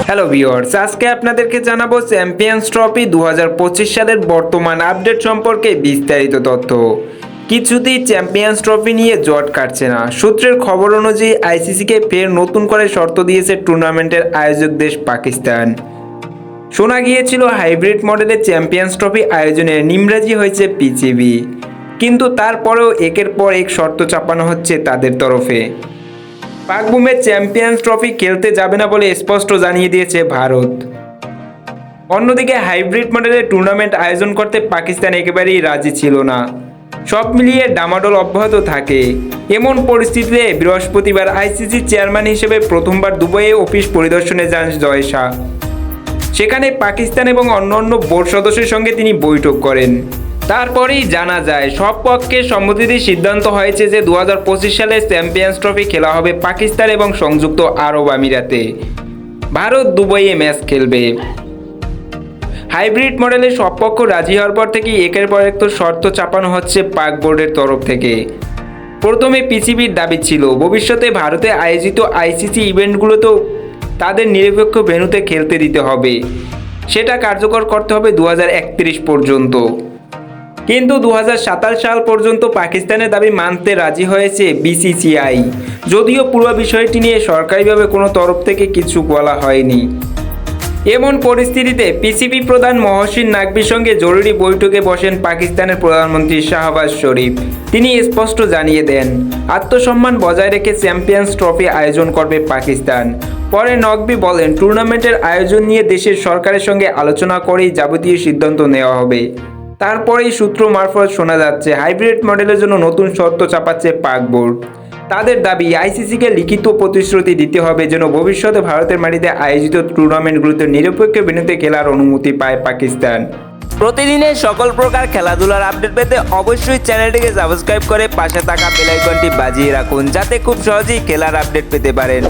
Hello viewers, আজকে আপনাদেরকে জানাবো চ্যাম্পিয়ন্স ট্রফি 2025 সালের বর্তমান আপডেট সম্পর্কে বিস্তারিত তথ্য। কিছুতেই চ্যাম্পিয়ন্স ট্রফি নিয়ে জট কাটছে না। সূত্রের খবর অনুযায়ী আইসিসিকে ফের নতুন করে শর্ত দিয়েছে টুর্নামেন্টের আয়োজক দেশ পাকিস্তান। শোনা গিয়েছিল হাইব্রিড মডেলের চ্যাম্পিয়ন্স ট্রফি আয়োজনে নিমরাজি হয়েছে পিসিবি, কিন্তু তারপরেও একের পর এক শর্ত চাপানো হচ্ছে তাদের তরফে। পাকবুমে চ্যাম্পিয়ন্স ট্রফি খেলতে যাবে না বলে স্পষ্ট জানিয়ে দিয়েছে ভারত। অন্যদিকে হাইব্রিড মডেলের টুর্নামেন্ট আয়োজন করতে পাকিস্তান একেবারেই রাজি ছিল না। সব মিলিয়ে ডামাডোল অব্যাহত থাকে। এমন পরিস্থিতিতে বৃহস্পতিবার আইসিসি চেয়ারম্যান হিসেবে প্রথমবার দুবাইয়ে অফিস পরিদর্শনে যান জয় শাহ। সেখানে পাকিস্তান এবং অন্যান্য বোর্ড সদস্যের সঙ্গে তিনি বৈঠক করেন। তারপরেই জানা যায় সব পক্ষের সম্মতিতে সিদ্ধান্ত হয়েছে যে 2025 সালে চ্যাম্পিয়ন্স ট্রফি খেলা হবে পাকিস্তান এবং সংযুক্ত আরব আমিরাতে। ভারত দুবাইয়ে ম্যাচ খেলবে। হাইব্রিড মডেলে সব পক্ষ রাজি হওয়ার পর থেকেই একের পর এক শর্ত চাপানো হচ্ছে পাক বোর্ডের তরফ থেকে। প্রথমে পিসিবির দাবি ছিল ভবিষ্যতে ভারতে আয়োজিত আইসিসি ইভেন্টগুলোতেও তাদের নিরপেক্ষ ভেন্যুতে খেলতে দিতে হবে। সেটা কার্যকর করতে হবে 2031 পর্যন্ত। কিন্তু 2027 সাল পর্যন্ত পাকিস্তানের দাবি মানতে রাজি হয়েছে বিসিসিআই, যদিও পুরো বিষয়টি নিয়ে সরকারিভাবে কোনো তরফ থেকে কিছু বলা হয়নি। এমন পরিস্থিতিতে পিসিবি প্রধান মহসিন নাকভির সঙ্গে জরুরি বৈঠকে বসেন পাকিস্তানের প্রধানমন্ত্রী শাহবাজ শরীফ। তিনি স্পষ্ট জানিয়ে দেন আত্মসম্মান বজায় রেখে চ্যাম্পিয়ন্স ট্রফি আয়োজন করবে পাকিস্তান। পরে নকভি বলেন টুর্নামেন্টের আয়োজন নিয়ে দেশের সরকারের সঙ্গে আলোচনা করেই যাবতীয় সিদ্ধান্ত নেওয়া হবে। তারপরেই সূত্র মারফত শোনা যাচ্ছে হাইব্রিড মডেলের জন্য নতুন শর্ত চাপাচ্ছে পাক বোর্ড। তাদের দাবি আইসিসিকে লিখিত প্রতিশ্রুতি দিতে হবে যেন ভবিষ্যতে ভারতের মাটিতে আয়োজিত টুর্নামেন্টগুলোতে নিরপেক্ষ ভেন্যুতে খেলার অনুমতি পায় পাকিস্তান। প্রতিদিনের সকল প্রকার খেলাধুলার আপডেট পেতে অবশ্যই চ্যানেলটিকে সাবস্ক্রাইব করে পাশে থাকা বেল আইকনটি বাজিয়ে রাখুন, যাতে খুব সহজেই খেলার আপডেট পেতে পারেন।